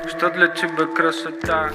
Что для тебя красота?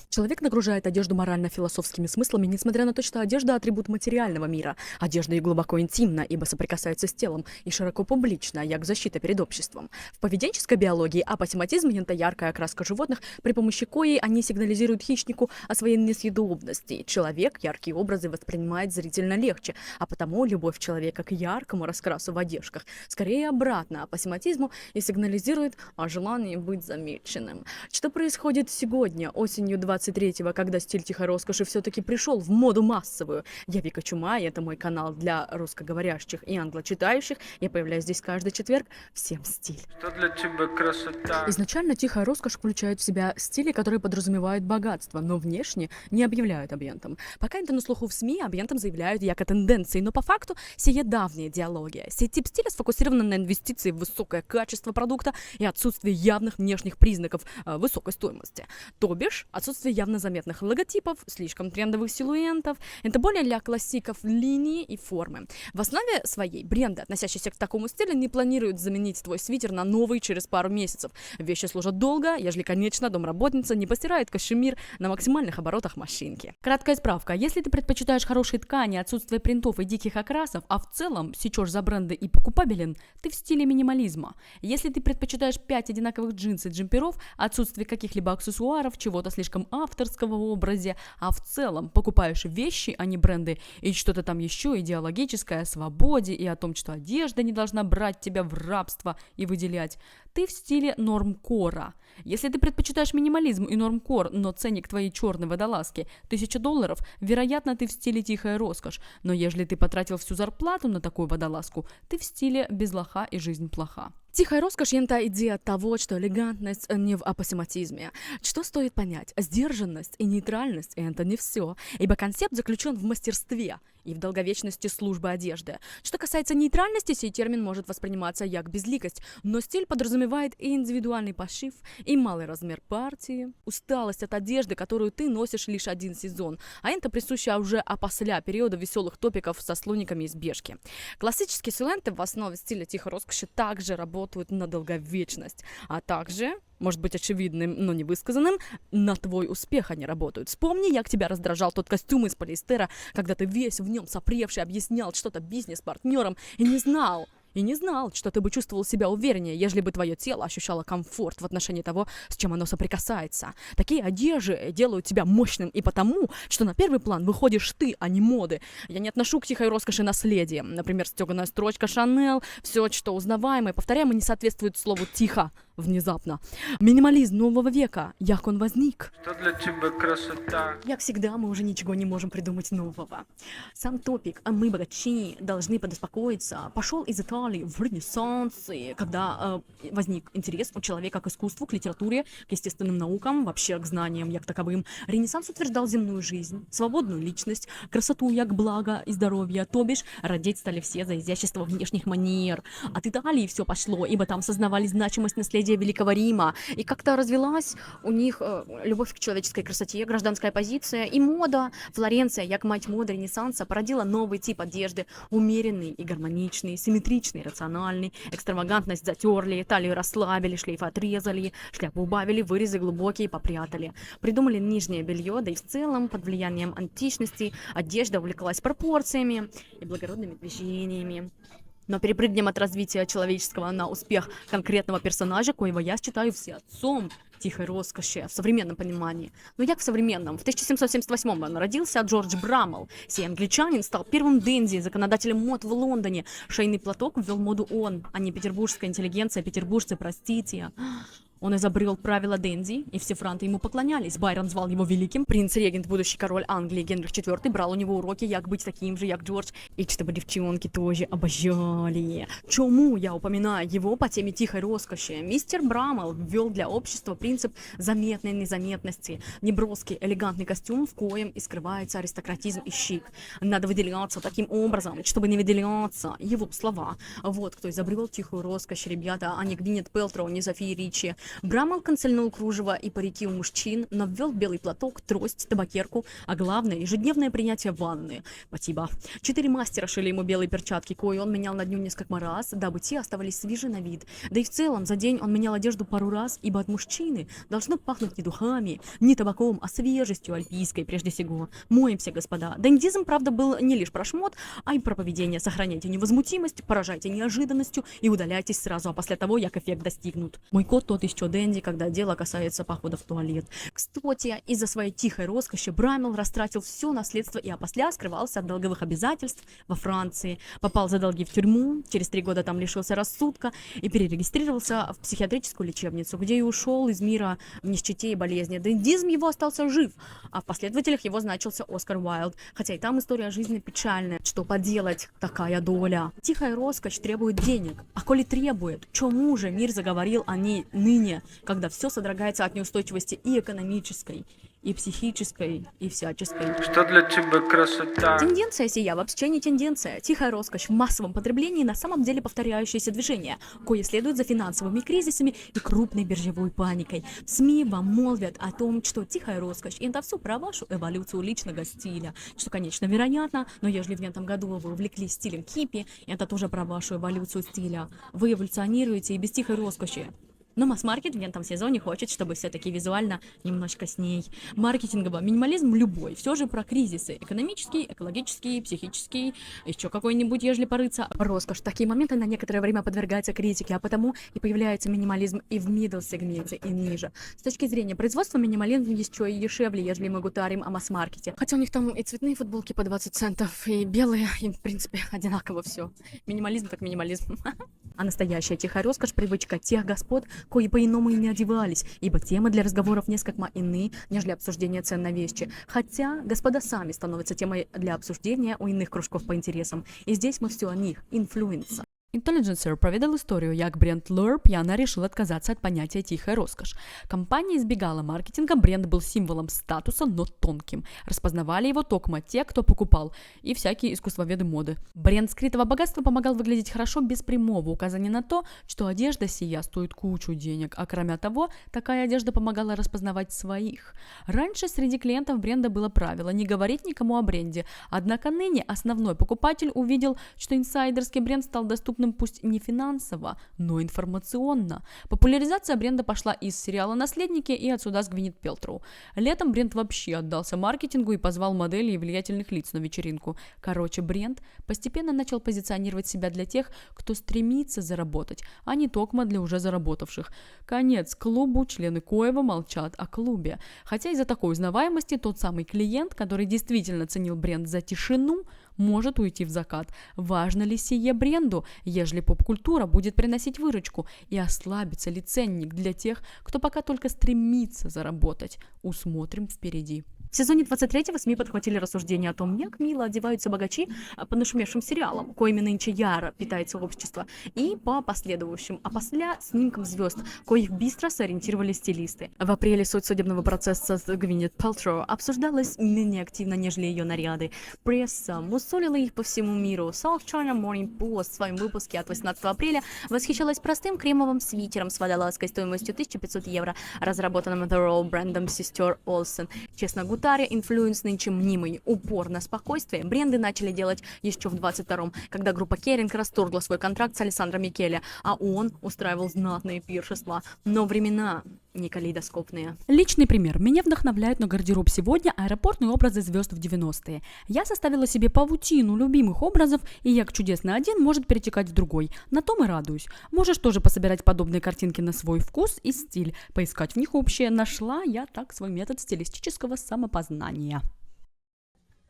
Человек нагружает одежду морально-философскими смыслами, несмотря на то, что одежда – атрибут материального мира. Одежда и глубоко интимна, ибо соприкасается с телом, и широко публична, як защита перед обществом. В поведенческой биологии апосематизм – это яркая окраска животных, при помощи коей они сигнализируют хищнику о своей несъедобности. Человек яркие образы воспринимает зрительно легче, а потому любовь человека к яркому раскрасу в одежках скорее обратно апосематизму и сигнализирует о желании быть замеченным. Что происходит сегодня, осенью 23-го, когда стиль тихой роскоши все-таки пришел в моду массовую? Я Вика Чума, и это мой канал для русскоговорящих и англочитающих. Я появляюсь здесь каждый четверг. Всем стиль. Что для тебя красота? Изначально тихая роскошь включает в себя стили, которые подразумевают богатство, но внешне не объявляют абьянтом. Пока это на слуху в СМИ, абьянтом заявляют як о тенденции, но по факту сие давняя идеология. Сей тип стиля сфокусирован на инвестиции в высокое качество продукта и отсутствие явных внешних признаков высокой стоимости. То бишь, отсутствие явно заметных логотипов, слишком трендовых силуэтов. Это более для классиков линии и формы. В основе своей бренды, относящиеся к такому стилю, не планируют заменить твой свитер на новый через пару месяцев. Вещи служат долго, ежели, конечно, домработница не постирает кашемир на максимальных оборотах машинки. Краткая справка. Если ты предпочитаешь хорошие ткани, отсутствие принтов и диких окрасов, а в целом сечешь за бренды и покупабелен, ты в стиле минимализма. Если ты предпочитаешь 5 одинаковых джинс и джемперов, отсутствие каких-либо аксессуаров, чего-то слишком авторского в образе, а в целом покупаешь вещи, а не бренды, и что-то там еще идеологическое о свободе и о том, что одежда не должна брать тебя в рабство и выделять, ты в стиле нормкора. Если ты предпочитаешь минимализм и нормкор, но ценник твоей черной водолазки $1000, вероятно, ты в стиле тихая роскошь. Но ежели ты потратил всю зарплату на такую водолазку, ты в стиле без лоха и жизнь плоха. Тихая роскошь – это идея того, что элегантность не в апосематизме. Что стоит понять? Сдержанность и нейтральность – это не все, ибо концепт заключен в мастерстве и в долговечности службы одежды. Что касается нейтральности, сей термин может восприниматься как безликость, но стиль подразумевает и индивидуальный пошив, и малый размер партии, усталость от одежды, которую ты носишь лишь один сезон, а это присуще уже опосля периода веселых топиков со слониками из бежки. Классические силуэты в основе стиля тихой роскоши также работают на долговечность, а также, может быть очевидным, но не высказанным, на твой успех они работают. Вспомни, как тебя раздражал тот костюм из полиэстера, когда ты весь в нем сопревший объяснял что-то бизнес-партнерам и не знал, что ты бы чувствовал себя увереннее, ежели бы твое тело ощущало комфорт в отношении того, с чем оно соприкасается. Такие одежды делают тебя мощным и потому, что на первый план выходишь ты, а не моды. Я не отношу к тихой роскоши наследие. Например, стеганая строчка Шанель, все, что узнаваемое, повторяемо, не соответствует слову «тихо», внезапно. Минимализм нового века, як он возник. Что для тебя красота? Как всегда, мы уже ничего не можем придумать нового. Сам топик «А мы, богачи, должны подуспокоиться» пошел из Италии в Ренессанс, когда возник интерес у человека к искусству, к литературе, к естественным наукам, вообще к знаниям як таковым. Ренессанс утверждал земную жизнь, свободную личность, красоту як благо и здоровье, то бишь родить стали все за изящество внешних манер. От Италии все пошло, ибо там сознавали значимость наследия Великого Рима, и как-то развелась у них любовь к человеческой красоте, гражданская позиция и мода. Флоренция, як мать моды Ренессанса, породила новый тип одежды, умеренный и гармоничный, симметричный, рациональный. Экстравагантность затерли, талию расслабили, шлейф отрезали, шляпу убавили, вырезы глубокие попрятали. Придумали нижнее белье, да и в целом под влиянием античности одежда увлеклась пропорциями и благородными движениями. Но перепрыгнем от развития человеческого на успех конкретного персонажа, коего я считаю всеотцом тихой роскоши в современном понимании. Но як в современном? В 1778 он родился Джордж Браммел. Сей англичанин стал первым денди, законодателем мод в Лондоне. Шейный платок ввел моду он, а не петербургская интеллигенция, петербуржцы, простите. Он изобрел правила Дэнди, и все франты ему поклонялись. Байрон звал его великим. Принц-регент, будущий король Англии Генрих IV, брал у него уроки, як быть таким же, як Джордж. И чтобы девчонки тоже обожали. Чему я упоминаю его по теме тихой роскоши? Мистер Браммел ввел для общества принцип заметной незаметности. Неброский, элегантный костюм, в коем и скрывается аристократизм и шик. Надо выделяться таким образом, чтобы не выделяться. Его слова. Вот кто изобрел тихую роскошь, ребята, а не Гвинет Пэлтроу, не София Ричи. Брамл канцельнул кружево и парики у мужчин, но ввел белый платок, трость, табакерку, а главное – ежедневное принятие ванны. Спасибо. 4 мастера шили ему белые перчатки, кои он менял на дню несколько раз, дабы те оставались свежи на вид. Да и в целом за день он менял одежду пару раз, ибо от мужчины должно пахнуть не духами, не табаком, а свежестью альпийской прежде всего. Моемся, господа. Дендизм, правда, был не лишь про шмот, а и про поведение. Сохраняйте невозмутимость, поражайте неожиданностью и удаляйтесь сразу, а после того, як эффект достигнут. Мой кот тот еще денди, когда дело касается похода в туалет. Кстати, из-за своей тихой роскоши Брамел растратил все наследство и опосля скрывался от долговых обязательств во Франции, попал за долги в тюрьму, через 3 года там лишился рассудка и перерегистрировался в психиатрическую лечебницу, где и ушел из мира в нищете и болезни. Дендизм его остался жив, а в последователях его значился Оскар Уайлд, хотя и там история жизни печальная. Что поделать, такая доля. Тихая роскошь требует денег, а коли требует, чему же мир заговорил о ней ныне, когда все содрогается от неустойчивости и экономической, и психической, и всяческой. Что для тебя красота? Тенденция сия вообще не тенденция. Тихая роскошь в массовом потреблении на самом деле повторяющееся движение, кое следует за финансовыми кризисами и крупной биржевой паникой. СМИ вам молвят о том, что тихая роскошь – это все про вашу эволюцию личного стиля, что, конечно, вероятно, но ежели в этом году вы увлеклись стилем хиппи, это тоже про вашу эволюцию стиля. Вы эволюционируете и без тихой роскоши. Но масс-маркет в этом сезоне хочет, чтобы все-таки визуально немножко с ней. Маркетингово минимализм любой, все же про кризисы. Экономический, экологический, психический, еще какой-нибудь, ежели порыться. Роскошь. В такие моменты на некоторое время подвергается критике, а потому и появляется минимализм и в middle-сегменте, и ниже. С точки зрения производства минимализм еще и дешевле, ежели мы говорим о масс-маркете. Хотя у них там и цветные футболки по 20 центов, и белые, и в принципе одинаково все. Минимализм так минимализм. А настоящая тихая роскошь – привычка тех господ, кои по-иному и не одевались, ибо темы для разговоров несколько иные, нежели обсуждение цен на вещи. Хотя господа сами становятся темой для обсуждения у иных кружков по интересам. И здесь мы все о них. Инфлюенса. Intelligencer поведал историю, як бренд Lure пьяно решил отказаться от понятия «тихая роскошь». Компания избегала маркетинга, бренд был символом статуса, но тонким. Распознавали его токмо те, кто покупал, и всякие искусствоведы моды. Бренд скрытого богатства помогал выглядеть хорошо без прямого указания на то, что одежда сия стоит кучу денег, а кроме того, такая одежда помогала распознавать своих. Раньше среди клиентов бренда было правило не говорить никому о бренде, однако ныне основной покупатель увидел, что инсайдерский бренд стал доступным пусть не финансово, но информационно. Популяризация бренда пошла из сериала «Наследники» и отсюда с Гвинет Пелтроу. Летом бренд вообще отдался маркетингу и позвал моделей и влиятельных лиц на вечеринку. Короче, бренд постепенно начал позиционировать себя для тех, кто стремится заработать, а не токмо для уже заработавших. Конец клубу, члены коего молчат о клубе. Хотя из-за такой узнаваемости тот самый клиент, который действительно ценил бренд за тишину, может уйти в закат. Важно ли сие бренду, ежели поп-культура будет приносить выручку, и ослабится ли ценник для тех, кто пока только стремится заработать? Усмотрим впереди. В сезоне 23-го СМИ подхватили рассуждения о том, як мило одеваются богачи по нашумевшим сериалам, коими нынче яро питается общество, и по последующим, а после снимкам звезд, коих быстро сориентировали стилисты. В апреле суть судебного процесса с Гвинет Пелтроу обсуждалась менее активно, нежели ее наряды. Пресса мусолила их по всему миру. South China Morning Post в своем выпуске от 18 апреля восхищалась простым кремовым свитером с водолазкой стоимостью 1500 евро, разработанным The Row брендом сестер Олсен. Честно, гутаре инфлюенс нынче мнимый. Упор на спокойствие бренды начали делать еще в 22-м, когда группа Керинг расторгла свой контракт с Алессандро Микеле, а он устраивал знатные пиршества. Но времена не калейдоскопные. Личный пример. Меня вдохновляют на гардероб сегодня аэропортные образы звезд в 90-е. Я составила себе паутину любимых образов, и як чудесно один может перетекать в другой. На том и радуюсь. Можешь тоже пособирать подобные картинки на свой вкус и стиль. Поискать в них общее. Нашла я так свой метод стилистического самопознания.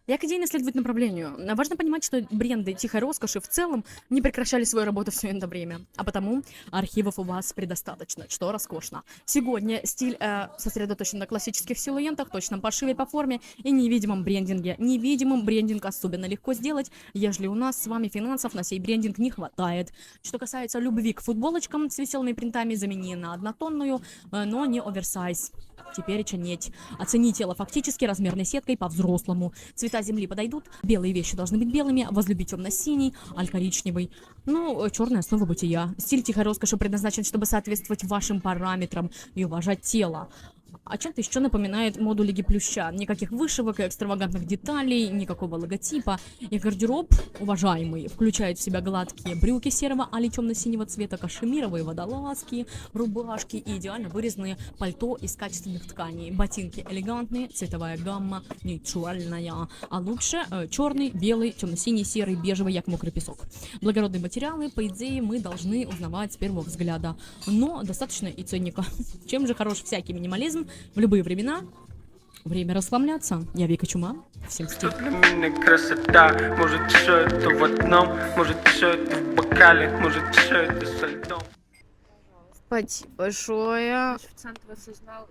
Як идейно следовать направлению. Важно понимать, что бренды тихой роскоши в целом не прекращали свою работу все это время. А потому архивов у вас предостаточно, что роскошно. Сегодня стиль сосредоточен на классических силуэтах, точном пошиве по форме и невидимом брендинге. Невидимым брендинг особенно легко сделать, ежели у нас с вами финансов на сей брендинг не хватает. Что касается любви к футболочкам с веселыми принтами, замени на однотонную, но не оверсайз. Теперь нет. Оцени тело фактически размерной сеткой по-взрослому. Цвета цвета земли подойдут. Белые вещи должны быть белыми, возлюбить темно-синий, аль-коричневый. Ну, черная основа бытия. Стиль тихой роскоши предназначен, чтобы соответствовать вашим параметрам и уважать тело. А чем-то еще напоминает моду Лиги Плюща. Никаких вышивок и экстравагантных деталей, никакого логотипа. И гардероб, уважаемый, включает в себя гладкие брюки серого али темно-синего цвета, кашемировые водолазки, рубашки и идеально вырезанные пальто из качественных тканей. Ботинки элегантные, цветовая гамма нейтральная. А лучше черный, белый, темно-синий, серый, бежевый, як мокрый песок. Благородные материалы, по идее, мы должны узнавать с первого взгляда. Но достаточно и ценника. Чем же хорош всякий минимализм в любые времена? Время расслабляться. Я Вика Чума. Всем стиль. Для меня красота. Может, все это в одном, может, все это в бокале, может, все это со льдом. Спасибо большое. Официант вас узнал.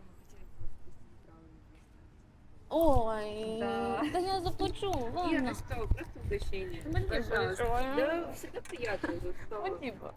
Ой, Да. да я заплачу, Я ладно. не стал, просто угощение. Спасибо Пожалуйста. большое. Да, всегда приятно. Спасибо.